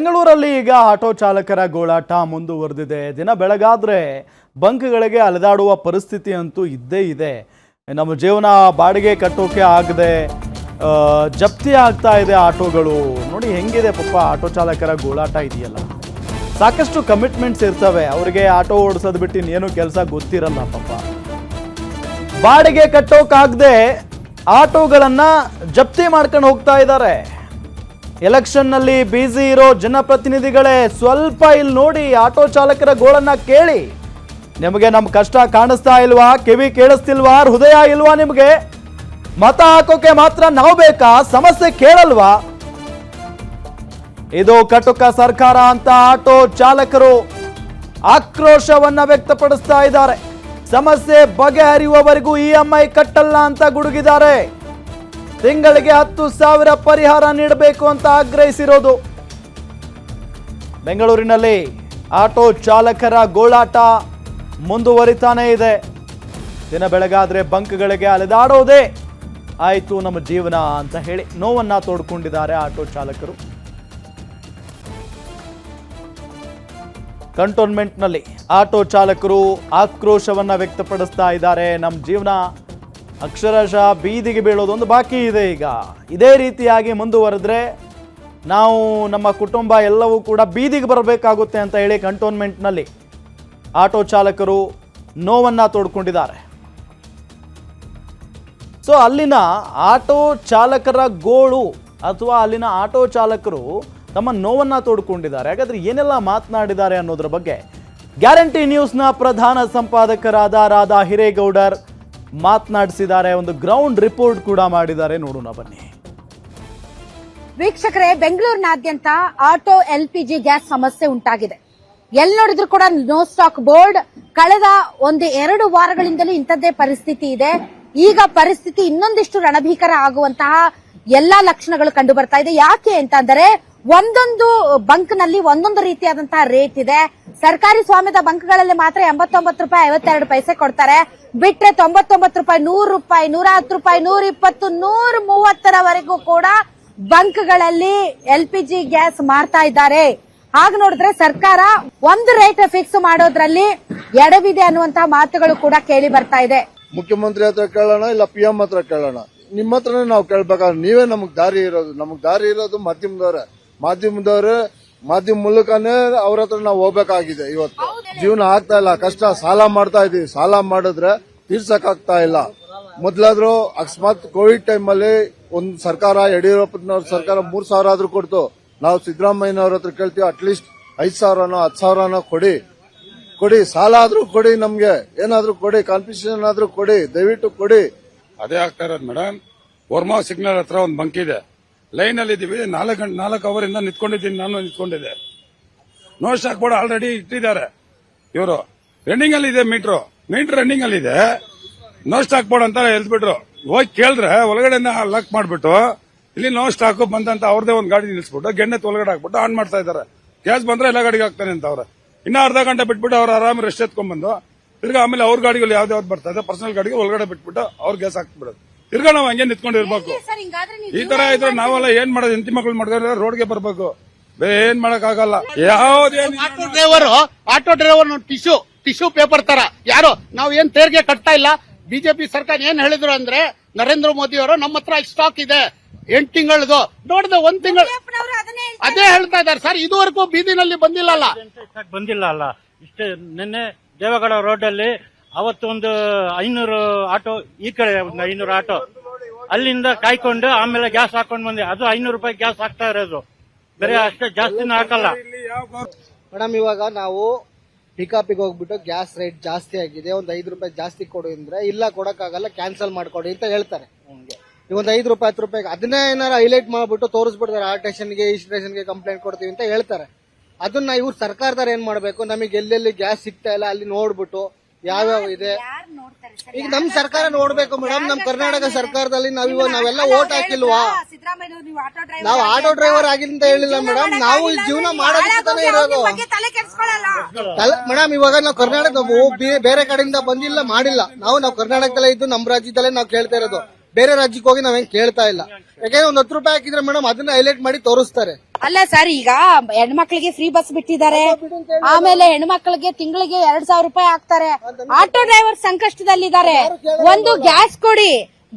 ಬೆಂಗಳೂರಲ್ಲಿ ಈಗ ಆಟೋ ಚಾಲಕರ ಗೋಳಾಟ ಮುಂದುವರೆದಿದೆ. ದಿನ ಬೆಳಗಾದ್ರೆ ಬಂಕ್ಗಳಿಗೆ ಅಲೆದಾಡುವ ಪರಿಸ್ಥಿತಿ ಅಂತೂ ಇದ್ದೇ ಇದೆ. ನಮ್ಮ ಜೀವನ ಬಾಡಿಗೆ ಕಟ್ಟೋಕೆ ಆಗದೆ ಜಪ್ತಿ ಆಗ್ತಾ ಇದೆ ಆಟೋಗಳು. ನೋಡಿ ಹೆಂಗಿದೆ ಪಾಪ ಆಟೋ ಚಾಲಕರ ಗೋಳಾಟ ಇದೆಯಲ್ಲ. ಸಾಕಷ್ಟು ಕಮಿಟ್ಮೆಂಟ್ಸ್ ಇರ್ತವೆ ಅವರಿಗೆ. ಆಟೋ ಓಡಿಸೋದು ಬಿಟ್ಟು ಇನ್ನೇನು ಕೆಲಸ ಗೊತ್ತಿರಲ್ಲ ಪಾಪ. ಬಾಡಿಗೆ ಕಟ್ಟೋಕಾಗದೆ ಆಟೋಗಳನ್ನ ಜಪ್ತಿ ಮಾಡ್ಕೊಂಡು ಹೋಗ್ತಾ ಇದ್ದಾರೆ. ಎಲೆಕ್ಷನ್ನಲ್ಲಿ ಬ್ಯುಸಿ ಇರೋ ಜನಪ್ರತಿನಿಧಿಗಳೇ ಸ್ವಲ್ಪ ಇಲ್ಲಿ ನೋಡಿ, ಆಟೋ ಚಾಲಕರ ಗೋಳನ್ನ ಕೇಳಿ. ನಿಮಗೆ ನಮ್ಮ ಕಷ್ಟ ಕಾಣಿಸ್ತಾ ಇಲ್ವಾ? ಕಿವಿ ಕೇಳಿಸ್ತಿಲ್ವಾ? ಹೃದಯ ಇಲ್ವಾ ನಿಮಗೆ? ಮತ ಹಾಕೋಕೆ ಮಾತ್ರ ನಾವು ಬೇಕಾ? ಸಮಸ್ಯೆ ಕೇಳಲ್ವಾ? ಇದು ಕಟುಕ ಸರ್ಕಾರ ಅಂತ ಆಟೋ ಚಾಲಕರು ಆಕ್ರೋಶವನ್ನ ವ್ಯಕ್ತಪಡಿಸ್ತಾ ಇದ್ದಾರೆ. ಸಮಸ್ಯೆ ಬಗೆಹರಿಯುವವರೆಗೂ EMI ಕಟ್ಟಲ್ಲ ಅಂತ ಗುಡುಗಿದ್ದಾರೆ. ತಿಂಗಳಿಗೆ 10,000 ಪರಿಹಾರ ನೀಡಬೇಕು ಅಂತ ಆಗ್ರಹಿಸಿರೋದು. ಬೆಂಗಳೂರಿನಲ್ಲಿ ಆಟೋ ಚಾಲಕರ ಗೋಳಾಟ ಮುಂದುವರಿತಾನೇ ಇದೆ. ದಿನ ಬೆಳಗಾದ್ರೆ ಬಂಕ್ಗಳಿಗೆ ಅಲೆದಾಡೋದೇ ಆಯ್ತು ನಮ್ಮ ಜೀವನ ಅಂತ ಹೇಳಿ ನೋವನ್ನ ತೋಡ್ಕೊಂಡಿದ್ದಾರೆ ಆಟೋ ಚಾಲಕರು. ಕಂಟೋನ್ಮೆಂಟ್ನಲ್ಲಿ ಆಟೋ ಚಾಲಕರು ಆಕ್ರೋಶವನ್ನ ವ್ಯಕ್ತಪಡಿಸ್ತಾ ಇದ್ದಾರೆ. ನಮ್ಮ ಜೀವನ ಅಕ್ಷರಶಃ ಬೀದಿಗೆ ಬೀಳೋದೊಂದು ಬಾಕಿ ಇದೆ. ಈಗ ಇದೇ ರೀತಿಯಾಗಿ ಮುಂದುವರೆದ್ರೆ ನಾವು ನಮ್ಮ ಕುಟುಂಬ ಎಲ್ಲವೂ ಕೂಡ ಬೀದಿಗೆ ಬರಬೇಕಾಗುತ್ತೆ ಅಂತ ಹೇಳಿ ಕಂಟೋನ್ಮೆಂಟ್ನಲ್ಲಿ ಆಟೋ ಚಾಲಕರು ನೋವನ್ನ ತೋಡ್ಕೊಂಡಿದ್ದಾರೆ. ಸೊ ಅಲ್ಲಿನ ಆಟೋ ಚಾಲಕರ ಗೋಳು ಅಥವಾ ಅಲ್ಲಿನ ಆಟೋ ಚಾಲಕರು ತಮ್ಮ ನೋವನ್ನ ತೋಡ್ಕೊಂಡಿದ್ದಾರೆ. ಹಾಗಾದ್ರೆ ಏನೆಲ್ಲ ಮಾತನಾಡಿದ್ದಾರೆ ಅನ್ನೋದ್ರ ಬಗ್ಗೆ ಗ್ಯಾರಂಟಿ ನ್ಯೂಸ್ನ ಪ್ರಧಾನ ಸಂಪಾದಕರಾದ ರಾಧಾ ಹಿರೇಗೌಡರ್ ಮಾತನಾಡಿಸಿದ್ದಾರೆ. ಒಂದು ಗ್ರೌಂಡ್ ರಿಪೋರ್ಟ್ ಕೂಡ ಮಾಡಿದ್ದಾರೆ, ನೋಡೋಣ ಬನ್ನಿ. ವೀಕ್ಷಕರೇ, ಬೆಂಗಳೂರಿನಾದ್ಯಂತ ಆಟೋ LPG ಗ್ಯಾಸ್ ಸಮಸ್ಯೆ ಉಂಟಾಗಿದೆ. ಎಲ್ಲಿ ನೋಡಿದ್ರು ಕೂಡ ನೋ ಸ್ಟಾಕ್ ಬೋರ್ಡ್. ಕಳೆದ 1-2 ವಾರಗಳಿಂದಲೂ ಇಂಥದ್ದೇ ಪರಿಸ್ಥಿತಿ ಇದೆ. ಈಗ ಪರಿಸ್ಥಿತಿ ಇನ್ನೊಂದಿಷ್ಟು ರಣಭೀಕರ ಆಗುವಂತಹ ಎಲ್ಲಾ ಲಕ್ಷಣಗಳು ಕಂಡು ಬರ್ತಾ ಇದೆ. ಯಾಕೆ ಅಂತಂದರೆ ಒಂದೊಂದು ಬಂಕ್ ನಲ್ಲಿ ಒಂದೊಂದು ರೀತಿಯಾದಂತಹ ರೇಟ್ ಇದೆ. ಸರ್ಕಾರಿ ಸ್ವಾಮ್ಯದ ಬಂಕ್ಗಳಲ್ಲಿ ಮಾತ್ರ 89 ರೂಪಾಯಿ 52 ಪೈಸೆ ಕೊಡ್ತಾರೆ. ಬಿಟ್ರೆ 99 ರೂಪಾಯಿ, 100 ರೂಪಾಯಿ, 110 ರೂಪಾಯಿ, 120, 130ರವರೆಗೂ ಕೂಡ ಬಂಕ್ಗಳಲ್ಲಿ LPG ಗ್ಯಾಸ್ ಮಾರ್ತಾ ಇದ್ದಾರೆ. ಹಾಗ ನೋಡಿದ್ರೆ ಸರ್ಕಾರ ಒಂದು ರೇಟ್ ಫಿಕ್ಸ್ ಮಾಡೋದ್ರಲ್ಲಿ ಎಡವಿದೆ ಅನ್ನುವಂತಹ ಮಾತುಗಳು ಕೂಡ ಕೇಳಿ ಬರ್ತಾ ಇದೆ. ಮುಖ್ಯಮಂತ್ರಿ ಹತ್ರ ಕೇಳೋಣ, ಇಲ್ಲ PM ಹತ್ರ ಕೇಳೋಣ. ನಿಮ್ಮ ಹತ್ರನೇ ನಾವು ಕೇಳ್ಬೇಕಾದ್ರೆ ನೀವೇ ನಮಗ್ ದಾರಿ ಇರೋದು ಮಾಧ್ಯಮದವ್ರೆ. ಮಾಧ್ಯಮ ಮೂಲಕನೇ ಅವ್ರ ಹತ್ರ ನಾವು ಹೋಗ್ಬೇಕಾಗಿದೆ. ಇವತ್ತು ಜೀವನ ಆಗ್ತಾ ಇಲ್ಲ, ಕಷ್ಟ. ಸಾಲ ಮಾಡ್ತಾ ಇದೀವಿ, ಸಾಲ ಮಾಡಿದ್ರೆ ತೀರ್ಸಕ್ ಆಗ್ತಾ ಇಲ್ಲ. ಮೊದ್ಲಾದ್ರೂ ಅಕಸ್ಮಾತ್ ಕೋವಿಡ್ ಟೈಮ್ ಅಲ್ಲಿ ಒಂದ್ ಸರ್ಕಾರ, ಯಡಿಯೂರಪ್ಪನವ್ರ ಸರ್ಕಾರ 3,000 ಆದ್ರೂ ಕೊಡ್ತು. ನಾವು ಸಿದ್ದರಾಮಯ್ಯನವ್ರ ಹತ್ರ ಕೇಳ್ತೀವಿ, ಅಟ್ಲೀಸ್ಟ್ 5,000ನೋ 10,000ನೋ ಕೊಡಿ, ಸಾಲ ಆದ್ರೂ ಕೊಡಿ, ನಮ್ಗೆ ಏನಾದ್ರೂ ಕೊಡಿ, ಕಾನ್ಫಿಷನ್ ಆದ್ರೂ ಕೊಡಿ, ದಯವಿಟ್ಟು ಕೊಡಿ. ಅದೇ ಆಗ್ತಾ ಇರೋದು ಮೇಡಮ್. ವರ್ಮಾ ಸಿಗ್ನಲ್ ಹತ್ರ ಒಂದು ಬಂಕ್ ಇದೆ, ಲೈನ್ ಅಲ್ಲಿ ಇದೀವಿ. 4 ಅವರಿಂದ ನಿಂತ್ಕೊಂಡಿದ್ದೀನಿ, ನಾನು ನಿಂತ್ಕೊಂಡಿದ್ದೆ. ನೋ ಸ್ಟಾಕ್ ಬೋರ್ಡ್ ಆಲ್ರೆಡಿ ಇಟ್ಟಿದ್ದಾರೆ ಇವರು. ರನ್ನಿಂಗ್ ಅಲ್ಲಿ ಇದೆ, ಮೀಟರ್ ರನ್ನಿಂಗ್ ಅಲ್ಲಿ ಇದೆ. ನೋ ಸ್ಟಾಕ್ ಬೋರ್ಡ್ ಅಂತ ಹೇಳ್ಬಿಟ್ರು. ಹೋಗಿ ಕೇಳಿದ್ರೆ ಒಳಗಡೆ ಲಾಕ್ ಮಾಡ್ಬಿಟ್ಟು ಇಲ್ಲಿ ನೋ ಸ್ಟಾಕ್ ಬಂದಂತ ಅವ್ರದೇ ಒಂದು ಗಾಡಿ ನಿಲ್ಸ್ಬಿಟ್ಟು ಗೆಣ್ಣೆ ಒಳಗಡೆ ಹಾಕ್ಬಿಟ್ಟು ಆನ್ ಮಾಡ್ತಾ ಇದ್ದಾರೆ. ಗ್ಯಾಸ್ ಬಂದ್ರೆ ಎಲ್ಲ ಗಾಡಿಗೆ ಹಾಕ್ತಾನೆ ಅಂತ ಅವ್ರೆ. ಇನ್ನ ಅರ್ಧ ಗಂಟೆ ಬಿಟ್ಬಿಟ್ಟು ಅವ್ರು ಆರಾಮ ರೆಸ್ಟ್ ಎತ್ಕೊಂಡ್ಬಂದು ತಿರ್ಗಾ ಆಮೇಲೆ ಅವ್ರ ಗಾಡಿಗಳು ಯಾವ್ದಾವ್ದು ಬರ್ತಾ ಇದೆ ಪರ್ಸನಲ್ ಗಾಡಿಗೆ ಒಳಗಡೆ ಬಿಟ್ಬಿಟ್ಟು ಅವ್ರ ಗ್ಯಾಸ್ ಹಾಕ್ಬಿಡೋದು. ತಿರ್ಗಾ ನಾವು ಹಂಗೆ ನಿಂತ್ಕೊಂಡಿರ್ಬೇಕು. ಈ ತರ ಇದ್ರೆ ನಾವೆಲ್ಲ ಏನ್ ಮಾಡೋದು? ಹೆಂಡತಿ ಮಕ್ಳು ಮಾಡ್ಕೊಂಡ್ರೆ ರೋಡ್ಗೆ ಬರ್ಬೇಕು. ಏನ್ ಮಾಡಕ್ ಆಗಲ್ಲ. ಆಟೋ ಡ್ರೈವರ್ ಟಿಶ್ಯೂ ಪೇಪರ್ ತರ ಯಾರು ನಾವು ಏನ್ ತೆರಿಗೆ ಕಟ್ತಾ ಇಲ್ಲ. ಬಿಜೆಪಿ ಸರ್ಕಾರ ಏನ್ ಹೇಳಿದ್ರು ಅಂದ್ರೆ, ನರೇಂದ್ರ ಮೋದಿ ಅವರು ನಮ್ಮ ಹತ್ರ ಸ್ಟಾಕ್ ಇದೆ 8 ತಿಂಗಳದು ನೋಡಿದೆ, 1 ತಿಂಗಳು ಅದೇ ಹೇಳ್ತಾ ಇದ್ದಾರೆ ಸರ್. ಇದುವರೆಗೂ ಬೀದಿನಲ್ಲಿ ಬಂದಿಲ್ಲ ಅಲ್ಲ. ಇಷ್ಟೇ ನಿನ್ನೆ ದೇವಗಡ ರೋಡ್ ಅಲ್ಲಿ ಅವತ್ತು ಒಂದು 500 ಆಟೋ, ಈ ಕಡೆ ಒಂದು 500 ಆಟೋ ಅಲ್ಲಿಂದ ಕಾಯ್ಕೊಂಡು ಆಮೇಲೆ ಗ್ಯಾಸ್ ಹಾಕೊಂಡ್ ಬಂದೆ. ಅದು 500 ರೂಪಾಯಿ ಗ್ಯಾಸ್ ಹಾಕ್ತಾ ಇರೋದು, ಬೇರೆ ಅಷ್ಟೇ ಜಾಸ್ತಿನೂ ಹಾಕಲ್ಲ ಮೇಡಮ್. ಇವಾಗ ನಾವು ಪಿಕಾಪಿಗೆ ಹೋಗ್ಬಿಟ್ಟು ಗ್ಯಾಸ್ ರೇಟ್ ಜಾಸ್ತಿ ಆಗಿದೆ, ಒಂದು 5 ರೂಪಾಯಿ ಜಾಸ್ತಿ ಕೊಡಿ ಅಂದ್ರೆ, ಇಲ್ಲ ಕೊಡಕ್ಕಾಗಲ್ಲ, ಕ್ಯಾನ್ಸಲ್ ಮಾಡ್ಕೊಡಿ ಅಂತ ಹೇಳ್ತಾರೆ. ಈಗ ಒಂದು 5 ರೂಪಾಯಿ 10 ರೂಪಾಯಿಗೆ ಅದನ್ನೇ ಏನಾರ ಹೈಲೈಟ್ ಮಾಡ್ಬಿಟ್ಟು ತೋರಿಸ್ಬಿಡ್ತಾರೆ. ಆ ಸ್ಟೇಷನ್ಗೆ ಈ ಸ್ಟೇಷನ್ಗೆ ಕಂಪ್ಲೇಂಟ್ ಕೊಡ್ತೀವಿ ಅಂತ ಹೇಳ್ತಾರೆ. ಅದನ್ನ ಇವ್ರು ಸರ್ಕಾರದವ್ರು ಏನ್ ಮಾಡ್ಬೇಕು, ನಮಗೆ ಎಲ್ಲೆಲ್ಲಿ ಗ್ಯಾಸ್ ಸಿಗ್ತಾ ಇಲ್ಲ ಅಲ್ಲಿ ನೋಡ್ಬಿಟ್ಟು ಯಾವ್ಯಾವ ಇದೆ. ಈಗ ನಮ್ ಸರ್ಕಾರ ನೋಡ್ಬೇಕು ಮೇಡಮ್. ನಮ್ ಕರ್ನಾಟಕ ಸರ್ಕಾರದಲ್ಲಿ ನಾವೆಲ್ಲ ಓಟ್ ಹಾಕಿಲ್ವಾ? ನಾವು ಆಟೋ ಡ್ರೈವರ್ ಆಗಿಲ್ಲ ಅಂತ ಹೇಳಿಲ್ಲ ಮೇಡಮ್. ನಾವು ಈ ಜೀವನ ಮಾಡೋದಕ್ಕೆ ಇರೋದು ಮೇಡಮ್. ಇವಾಗ ನಾವು ಕರ್ನಾಟಕ ಬೇರೆ ಕಡೆಯಿಂದ ಬಂದಿಲ್ಲ, ಮಾಡಿಲ್ಲ. ನಾವು ಕರ್ನಾಟಕದಲ್ಲೇ ಇದ್ದು ನಮ್ಮ ರಾಜ್ಯದಲ್ಲೇ ನಾವು ಕೇಳ್ತಾ ಇರೋದು. ಬೇರೆ ರಾಜ್ಯಕ್ಕೆ ಹೋಗಿ ನಾವೇನ್ ಕೇಳ್ತಾ ಇಲ್ಲ. ಯಾಕಂದ್ರೆ ಒಂದ್ 10 ರೂಪಾಯಿ ಹಾಕಿದ್ರೆ ಮೇಡಮ್ ಅದನ್ನ ಹೈಲೈಟ್ ಮಾಡಿ ತೋರಿಸ್ತಾರೆ. ಅಲ್ಲ ಸರ್, ಈಗ ಹೆಣ್ಮಕ್ಳಿಗೆ ಫ್ರೀ ಬಸ್ ಬಿಟ್ಟಿದ್ದಾರೆ, ಆಮೇಲೆ ಹೆಣ್ಮಕ್ಳಿಗೆ ತಿಂಗಳಿಗೆ 2,000 ರೂಪಾಯಿ ಹಾಕ್ತಾರೆ. ಆಟೋ ಡ್ರೈವರ್ ಸಂಕಷ್ಟದಲ್ಲಿದ್ದಾರೆ. ಒಂದು ಗ್ಯಾಸ್ ಕೊಡಿ,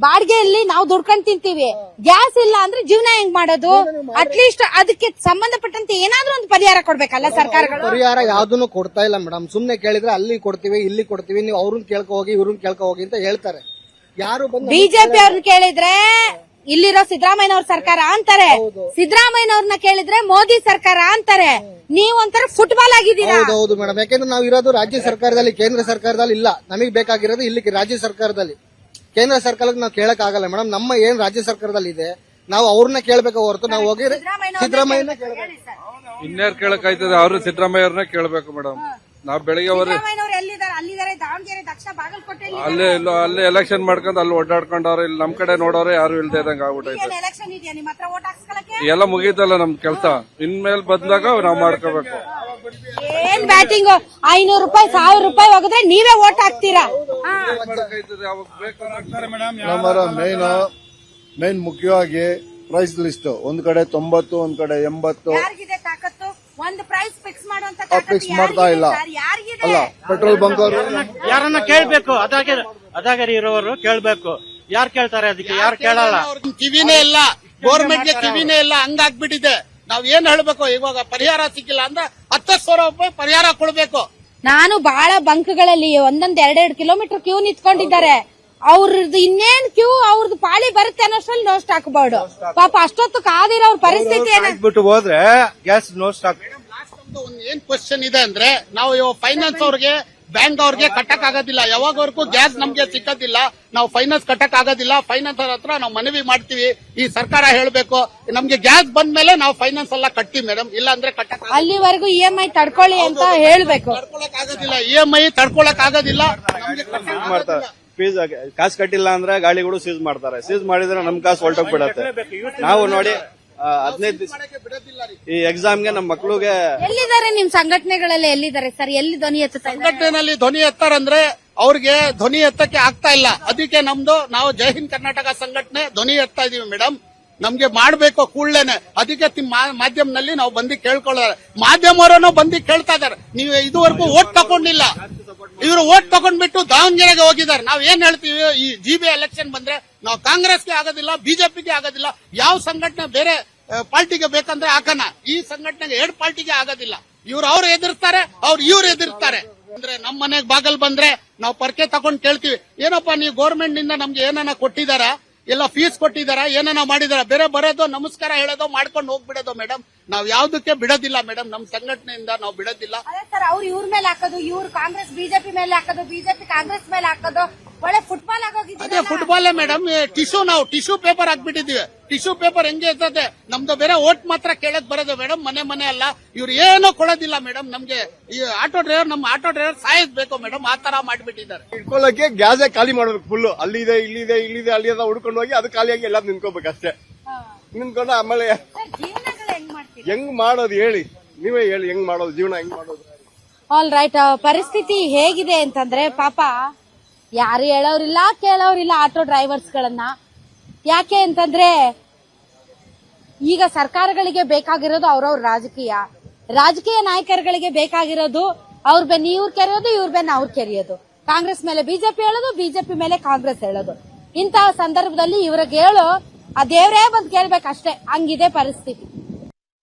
ಬಾಡಿಗೆಯಲ್ಲಿ ನಾವು ದುಡ್ಕೊಂಡ್ ತಿಂತೀವಿ, ಗ್ಯಾಸ್ ಇಲ್ಲ ಅಂದ್ರೆ ಜೀವನ ಹೆಂಗ್ ಮಾಡೋದು? ಅಟ್ಲೀಸ್ಟ್ ಅದಕ್ಕೆ ಸಂಬಂಧಪಟ್ಟಂತೆ ಏನಾದ್ರೂ ಒಂದು ಪರಿಹಾರ ಕೊಡ್ಬೇಕಲ್ಲ ಸರ್ಕಾರಗಳು. ಪರಿಹಾರ ಯಾವ್ದನ್ನು ಕೊಡ್ತಾ ಇಲ್ಲ ಮೇಡಮ್. ಸುಮ್ನೆ ಕೇಳಿದ್ರೆ ಅಲ್ಲಿ ಕೊಡ್ತೀವಿ, ಇಲ್ಲಿ ಕೊಡ್ತೀವಿ, ನೀವು ಅವ್ರನ್ನ ಕೇಳ್ಕೊ ಹೋಗಿ, ಇವ್ರನ್ನ ಕೇಳ್ಕೊ ಹೋಗಿ ಅಂತ ಹೇಳ್ತಾರೆ. ಯಾರು ಬಿಜೆಪಿ ಅವ್ರನ್ನ ಕೇಳಿದ್ರೆ ಇಲ್ಲಿರೋ ಸಿದ್ದರಾಮಯ್ಯನವ್ರ ಸರ್ಕಾರ ಅಂತಾರೆ, ಸಿದ್ದರಾಮಯ್ಯನವ್ರನ್ನ ಕೇಳಿದ್ರೆ ಮೋದಿ ಸರ್ಕಾರ ಅಂತಾರೆ. ನೀವೊಂಥರ ಫುಟ್ಬಾಲ್ ಆಗಿದ್ದೀರಾ. ಹೌದು ಮೇಡಮ್, ಯಾಕೆಂದ್ರೆ ನಾವು ಇರೋದು ರಾಜ್ಯ ಸರ್ಕಾರದಲ್ಲಿ, ಕೇಂದ್ರ ಸರ್ಕಾರದಲ್ಲಿ ಇಲ್ಲ. ನಮಗೆ ಬೇಕಾಗಿರೋದು ಇಲ್ಲಿ ರಾಜ್ಯ ಸರ್ಕಾರದಲ್ಲಿ. ಕೇಂದ್ರ ಸರ್ಕಾರಕ್ಕೆ ನಾವು ಕೇಳಕ್ ಆಗಲ್ಲ ಮೇಡಮ್. ನಮ್ಮ ಏನ್ ರಾಜ್ಯ ಸರ್ಕಾರದಲ್ಲಿ ಇದೆ ನಾವು ಅವ್ರನ್ನ ಕೇಳ್ಬೇಕು ಹೊರತು ನಾವು ಹೋಗಿ ಸಿದ್ದರಾಮಯ್ಯನ ಕೇಳಬೇಕು. ಇನ್ಯಾರು ಕೇಳಕ್ ಆಯ್ತದೆ? ಅವ್ರು ಸಿದ್ದರಾಮಯ್ಯವ್ರನ್ನ ಕೇಳ್ಬೇಕು ಮೇಡಮ್. ನಾವ್ ಬೆಳಿಗ್ಗೆ ಅಲ್ಲೇ ಎಲೆಕ್ಷನ್ ಮಾಡ್ಕೊಂಡು ಅಲ್ಲಿ ಓಡಾಡ್ಕೊಂಡವ್ರೆ, ಇಲ್ಲಿ ನಮ್ ಕಡೆ ನೋಡೋರೆ ಯಾರು ಇಲ್ದೇ ಇದಂಗ ಆಗ್ಬಿಟ್ಟೈತೆ. ಎಲ್ಲ ಮುಗೀತಲ್ಲ ನಮ್ ಕೆಲ್ಸ. ಇನ್ಮೇಲೆ ಬಂದಾಗ ನಾವ್ ಮಾಡ್ಕೋಬೇಕು. ಏನ್ ಬ್ಯಾಟಿಂಗ್ 500 ರೂಪಾಯಿ 1000 ರೂಪಾಯಿ ಹೋಗಿದ್ರೆ ನೀವೇ ಓಟ್ ಹಾಕ್ತೀರಾ? ಮೇನ್ ಮುಖ್ಯವಾಗಿ ಪ್ರೈಸ್ ಲಿಸ್ಟ್ ಒಂದ್ ಕಡೆ 90, ಒಂದ್ ಕಡೆ 80. ಒಂದು ಪ್ರೈಸ್ ಫಿಕ್ಸ್ ಮಾಡುವಂತ ಫಿಕ್ಸ್ ಮಾಡ್ತಾ ಇಲ್ಲ. ಅಲ್ಲ, ಪೆಟ್ರೋಲ್ ಬಂಕ್ ಅವರು ಯಾರನ್ನ ಕೇಳ್ಬೇಕು, ಅದಾಗರಿ ಇರೋರು ಕೇಳ್ಬೇಕು. ಯಾರು ಕೇಳ್ತಾರೆ? ಅದಕ್ಕೆ ಯಾರು ಕೇಳಲ್ಲ. ಕಿವಿನೇ ಇಲ್ಲ, ಗೌರ್ಮೆಂಟ್ಗೆ ಕಿವಿನೇ ಇಲ್ಲ, ಹಂಗಾಗ್ಬಿಟ್ಟಿದೆ. ನಾವ್ ಏನ್ ಹೇಳ್ಬೇಕು? ಇವಾಗ ಪರಿಹಾರ ಸಿಕ್ಕಿಲ್ಲ ಅಂದ್ರೆ 10,000 ರೂಪಾಯಿ ಪರಿಹಾರ ಕೊಡ್ಬೇಕು. ನಾನು ಬಹಳ ಬಂಕ್ಗಳಲ್ಲಿ ಒಂದೊಂದ್ 2-2 ಕಿಲೋಮೀಟರ್ ಕ್ಯೂ ನಿಂತ್ಕೊಂಡಿದ್ದಾರೆ. ಅವ್ರದ್ದು ಇನ್ನೇನ್ ಕ್ಯೂ, ಅವ್ರದ್ದು ಪಾಳಿ ಬರುತ್ತೆ ಅನ್ನೋಷ್ಟ್ರಲ್ಲಿ ನೋ ಸ್ಟಾಕ್ ಬೋರ್ಡ್. ಪಾಪ ಅಷ್ಟೊತ್ತು ಕಾದಿರೋ ಅವ್ರ ಪರಿಸ್ಥಿತಿ ಬಿಟ್ಟು ಹೋದ್ರೆ ಗ್ಯಾಸ್ ನೋ ಸ್ಟಾಕ್. ಒಂದ್ ಏನ್ ಕ್ವಶನ್ ಇದೆ ಅಂದ್ರೆ, ನಾವು ಫೈನಾನ್ಸ್ ಅವ್ರಿಗೆ, ಬ್ಯಾಂಕ್ ಅವ್ರಿಗೆ ಕಟ್ಟಕ್ ಆಗೋದಿಲ್ಲ. ಯಾವಾಗವರೆಗೂ ಗ್ಯಾಸ್ ನಮ್ಗೆ ಸಿಕ್ಕೋದಿಲ್ಲ, ನಾವು ಫೈನಾನ್ಸ್ ಕಟ್ಟಕ್ ಆಗೋದಿಲ್ಲ. ಫೈನಾನ್ಸ್ ಅವ್ರ ಹತ್ರ ನಾವು ಮನವಿ ಮಾಡ್ತೀವಿ. ಈ ಸರ್ಕಾರ ಹೇಳ್ಬೇಕು, ನಮ್ಗೆ ಗ್ಯಾಸ್ ಬಂದ್ಮೇಲೆ ನಾವು ಫೈನಾನ್ಸ್ ಎಲ್ಲ ಕಟ್ತೀವಿ ಮೇಡಮ್, ಇಲ್ಲ ಅಂದ್ರೆ ಕಟ್ಟಕ್ ಅಲ್ಲಿವರೆಗೂ EMI ತಡ್ಕೊಳ್ಳಿ ಅಂತ ಹೇಳ್ಬೇಕು. ತಡ್ಕೊಳಕ್ ಆಗೋದಿಲ್ಲ, EMI ತಡ್ಕೊಳಕ್ ಆಗೋದಿಲ್ಲ. ಮಾಡ್ತಾರೆ ಫೀಸ್ ಕಾಸು ಕಟ್ಟಿಲ್ಲ ಅಂದ್ರೆ ಗಾಡಿಗಳು ಸೀಸ್ ಮಾಡ್ತಾರೆ. ಸೀಸ್ ಮಾಡಿದ್ರೆ ನಮ್ ಕಾಸು ಹೊರಟೋಗ್ಬಿಡತ್ತೆ. ನಾವು ನೋಡಿ 15 ದಿವಸ ಈ ಎಕ್ಸಾಮ್ಗೆ ನಮ್ಮ ಮಕ್ಳಿಗೆ ಎಲ್ಲಿದ್ದಾರೆ ನಿಮ್ ಸಂಘಟನೆಗಳೆಲ್ಲ? ಎಲ್ಲಿದ್ದಾರೆ ಸರ್? ಎಲ್ಲಿ ಧ್ವನಿ ಎತ್ತುತ್ತಾ ಇದ್ದಾರೆ? ಸಂಘಟನೆಯಲ್ಲಿ ಧ್ವನಿ ಎತ್ತಾರಂದ್ರೆ ಅವ್ರಿಗೆ ಧ್ವನಿ ಎತ್ತಕ್ಕೆ ಆಗ್ತಾ ಇಲ್ಲ. ಅದಕ್ಕೆ ನಾವು ಜೈ ಹಿಂದ್ ಕರ್ನಾಟಕ ಸಂಘಟನೆ ಧ್ವನಿ ಎತ್ತಾ ಇದೀವಿ ಮೇಡಮ್. ನಮ್ಗೆ ಮಾಡ್ಬೇಕು ಕೂಡ್ಲೇನೆ. ಅದಕ್ಕೆ ಮಾಧ್ಯಮದಲ್ಲಿ ನಾವು ಬಂದು ಕೇಳ್ಕೊಳ್ಳೋದಾರೆ, ಮಾಧ್ಯಮವರನ್ನು ಬಂದು ಕೇಳ್ತಾ ಇದಾರೆ. ನೀವು ಇದುವರೆಗೂ ಓಟ್ ತಗೊಂಡಿಲ್ಲ, ಇವರು ಓಟ್ ತಗೊಂಡ್ಬಿಟ್ಟು ದಾವಣಗೆರೆಗೆ ಹೋಗಿದ್ದಾರೆ. ನಾವ್ ಏನ್ ಹೇಳ್ತೀವಿ, ಈ GB ಎಲೆಕ್ಷನ್ ಬಂದ್ರೆ ನಾವು ಕಾಂಗ್ರೆಸ್ಗೆ ಆಗೋದಿಲ್ಲ, ಬಿಜೆಪಿಗೆ ಆಗೋದಿಲ್ಲ. ಯಾವ ಸಂಘಟನೆ ಬೇರೆ ಪಾರ್ಟಿಗೆ ಬೇಕಂದ್ರೆ ಹಾಕೋಣ, ಈ ಸಂಘಟನೆಗೆ 2 ಪಾರ್ಟಿಗೆ ಆಗೋದಿಲ್ಲ. ಅವ್ರು ಎದುರ್ತಾರೆ, ಇವ್ರು ಎದುರ್ತಾರೆ. ಅಂದ್ರೆ ನಮ್ ಮನೆಗ್ ಬಾಗಲ್ ಬಂದ್ರೆ ನಾವು ಪರ್ಕೆ ತಗೊಂಡ್ ಕೇಳ್ತೀವಿ, ಏನಪ್ಪಾ ನೀವು ಗೌರ್ಮೆಂಟ್ ನಿಂದ ನಮ್ಗೆ ಏನನ್ನ ಕೊಟ್ಟಿದಾರ, ಎಲ್ಲ ಫೀಸ್ ಕೊಟ್ಟಿದಾರ, ಏನನ್ನ ಮಾಡಿದಾರ? ಬೇರೆ ಬರೋದು, ನಮಸ್ಕಾರ ಹೇಳೋದು, ಮಾಡ್ಕೊಂಡು ಹೋಗ್ಬಿಡೋದು ಮೇಡಮ್. ನಾವ್ ಯಾವ್ದಕ್ಕೆ ಬಿಡೋದಿಲ್ಲ ಮೇಡಮ್, ನಮ್ ಸಂಘಟನೆಯಿಂದ ನಾವು ಬಿಡೋದಿಲ್ಲ. ಅದೇ ಸರ್, ಅವ್ರು ಇವ್ರ ಮೇಲೆ ಹಾಕೋದು, ಇವ್ರು ಕಾಂಗ್ರೆಸ್ ಬಿಜೆಪಿ ಮೇಲೆ ಹಾಕೋದು, ಬಿಜೆಪಿ ಕಾಂಗ್ರೆಸ್ ಮೇಲೆ ಹಾಕೋದು, ಒಳ್ಳೆ ಫುಟ್ಬಾಲ್ ಆಗೋಗಿದೆ. ಅದೇ ಫುಟ್ಬಾಲ್ ಮೇಡಮ್. ನಾವು ಟಿಶ್ಯೂ ಪೇಪರ್ ಹಾಕ್ಬಿಟ್ಟಿದೀವಿ. ಟಿಶ್ಯೂ ಪೇಪರ್ ಹೆಂಗೆ ಇರ್ತದೆ, ನಮ್ದು ಬೇರೆ ಓಟ್ ಮಾತ್ರ ಕೇಳಕ್ ಬರೋದು ಮೇಡಮ್, ಮನೆ ಅಲ್ಲ. ಇವ್ರು ಏನೋ ಕೊಡೋದಿಲ್ಲ ಮೇಡಮ್ ನಮ್ಗೆ. ಈ ಆಟೋ ಡ್ರೈವರ್ ಸಾಯಿಸ್ಬೇಕು ಮೇಡಮ್, ಆ ತರ ಮಾಡ್ಬಿಟ್ಟಿದ್ದಾರೆ. ಇಟ್ಕೊಳ್ಳಕ್ಕೆ ಗ್ಯಾಸೇ ಖಾಲಿ ಮಾಡ್ಬೇಕು ಫುಲ್. ಅಲ್ಲಿದೆ ಇಲ್ಲಿದೆ ಅಲ್ಲಿ ಹುಡ್ಕೊಂಡು ಹೋಗಿ ಅದು ಖಾಲಿಯಾಗಿ ಎಲ್ಲ ನಿಂತ್ಕೋಬೇಕಷ್ಟೇ. ನಿಂತ್ಕೊಂಡು ಆಮೇಲೆ ಹೆಂಗ್ ಮಾಡೋದು ಹೇಳಿ, ನೀವೇ ಹೇಳಿ, ಹೆಂಗ್ ಮಾಡೋದು ಜೀವನ, ಹೆಂಗ್ ಮಾಡೋದು? All right. ಪರಿಸ್ಥಿತಿ ಹೇಗಿದೆ ಅಂತಂದ್ರೆ ಪಾಪ ಯಾರು ಹೇಳೋರಿಲ್ಲ ಕೇಳೋರಿಲ್ಲ ಆಟೋ ಡ್ರೈವರ್ಸ್ ಗಳನ್ನ. ಯಾಕೆ ಅಂತಂದ್ರೆ ಈಗ ಸರ್ಕಾರಗಳಿಗೆ ಬೇಕಾಗಿರೋದು ಅವ್ರವ್ರ ರಾಜಕೀಯ ನಾಯಕರುಗಳಿಗೆ ಬೇಕಾಗಿರೋದು ಅವ್ರ ಬೆನ್ನ ಇವ್ರು ಕೆರೆಯೋದು, ಇವ್ರ ಬೆನ್ನ ಅವ್ರು ಕೆರೆಯೋದು. ಕಾಂಗ್ರೆಸ್ ಮೇಲೆ ಬಿಜೆಪಿ ಹೇಳೋದು, ಬಿಜೆಪಿ ಮೇಲೆ ಕಾಂಗ್ರೆಸ್ ಹೇಳೋದು. ಇಂತಹ ಸಂದರ್ಭದಲ್ಲಿ ಇವ್ರಿಗೆ ಹೇಳೋ ಆ ದೇವ್ರೇ ಬಂದ್ ಕೇಳ್ಬೇಕಷ್ಟೇ, ಹಂಗಿದೆ ಪರಿಸ್ಥಿತಿ.